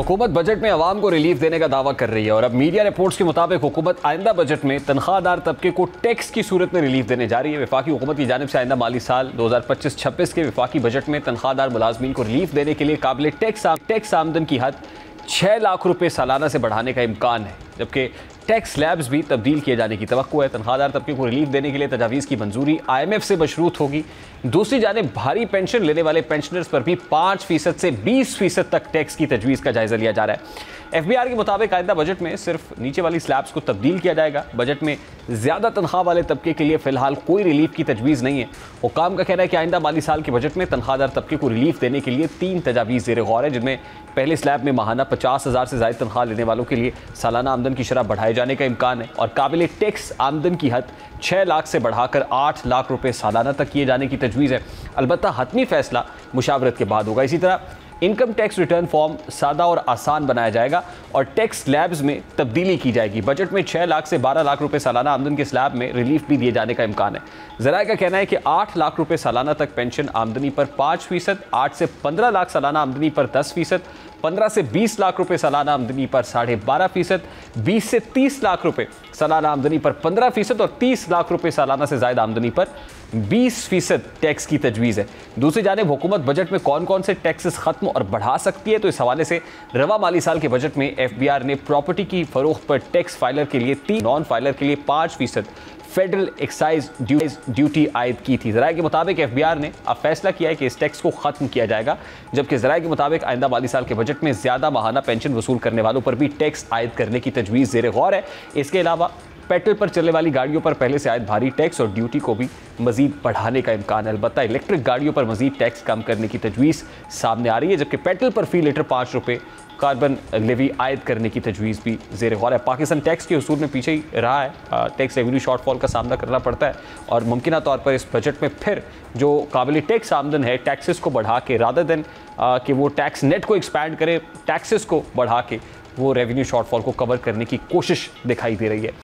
हुकूमत बजट में आवाम को रिलीफ देने का दावा कर रही है और अब मीडिया रिपोर्ट्स के मुताबिक हुकूमत आइंदा बजट में तनख्वाहदार तबके को टैक्स की सूरत में रिलीफ देने जा रही है। वफाकी हुकूमत की जानिब से आइंदा माली साल 2025-26 के वफाकी बजट में तनख्वाहदार मुलाजमीन को रिलीफ देने के लिए काबिल टैक्स आमदन की हद 6 लाख रुपये सालाना से बढ़ाने का इम्कान है, जबकि टैक्स स्लैब्स भी तब्दील किए जाने की तवक्को है। तनख्वाहदार तबके को रिलीफ देने के लिए तजावीज़ की मंजूरी IMF से मशरूत होगी। दूसरी जानिब भारी पेंशन लेने वाले पेंशनर्स पर भी 5% से 20% तक टैक्स की तजवीज़ का जायज़ा लिया जा रहा है। FBR के मुताबिक आइंदा बजट में सिर्फ नीचे वाली स्लैब्स को तब्दील किया जाएगा। बजट में ज़्यादा तनख्वाह वाले तबके के लिए फ़िलहाल कोई रिलीफ की तजवीज़ नहीं है। हुकाम का कहना है कि आइंदा माली साल के बजट में तनख्वाहदार तबके को रिलीफ देने के लिए 3 तजावीज़ ज़ेर गौर है, जिनमें पहले स्लैब में माहाना 50,000 से ज़ायद तनख्वाह लेने वालों के लिए सालाना आमदन की शरह बढ़ाए जाने का इम्कान है और काबिल टैक्स आमदन की हद 6 लाख से बढ़ाकर 8 लाख रुपये सालाना तक किए जाने की तजवीज़ है। अलबत्ता हतमी फैसला मुशावरत के बाद होगा। इसी तरह इनकम टैक्स रिटर्न फॉर्म सादा और आसान बनाया जाएगा और टैक्स स्लैब्स में तब्दीली की जाएगी। बजट में 6 लाख से 12 लाख रुपए सालाना आमदन के स्लैब में रिलीफ भी दिए जाने का इम्कान है। ज़राए का कहना है कि 8 लाख रुपए सालाना तक पेंशन आमदनी पर 5%, 8 से 15 लाख सालाना आमदनी पर 10%, 15 से 20 लाख रुपए सालाना आमदनी पर 12.5%, 20 से 30 लाख रुपए सालाना आमदनी पर 15% और 30 लाख रुपए सालाना से ज़ायद आमदनी पर 20% टैक्स की तजवीज़ है। दूसरी जानिब हुकूमत बजट में कौन कौन से टैक्सेस ख़त्म और बढ़ा सकती है, तो इस हवाले से रवा माली साल के बजट में FBR ने प्रॉपर्टी की फ़रोख्त पर टैक्स फाइलर के लिए 3, नॉन फाइलर के लिए 5% फेडरल एक्साइज ड्यूटी आयद की थी। ज़राए के मुताबिक FBR ने अब फैसला किया है कि इस टैक्स को ख़त्म किया जाएगा, जबकि ज़राए के मुताबिक आइंदा माली साल के बजट में ज़्यादा माहाना पेंशन वसूल करने वालों पर भी टैक्स आयद करने की तजवीज़ ज़ेर गौर है। इसके अलावा पेट्रोल पर चलने वाली गाड़ियों पर पहले से आयद भारी टैक्स और ड्यूटी को भी मजीद बढ़ाने का इम्कान है। अलबत्ता इलेक्ट्रिक गाड़ियों पर मजीद टैक्स कम करने की तजवीज़ सामने आ रही है, जबकि पेट्रोल पर फी लीटर 5 रुपये कार्बन लेवी आयद करने की तजवीज़ भी ज़ेर गौर है। पाकिस्तान टैक्स के उसूल में पीछे ही रहा है, टैक्स रेवेन्यू शॉर्टफॉल का सामना करना पड़ता है और मुमकिन तौर पर इस बजट में फिर जो काबिल टैक्स आमदन है टैक्सेस को बढ़ा के, रादर देन कि वो टैक्स नेट को एक्सपैंड करे, टैक्सेस को बढ़ा के वो रेवेन्यू शॉर्टफॉल को कवर करने की कोशिश दिखाई दे रही है।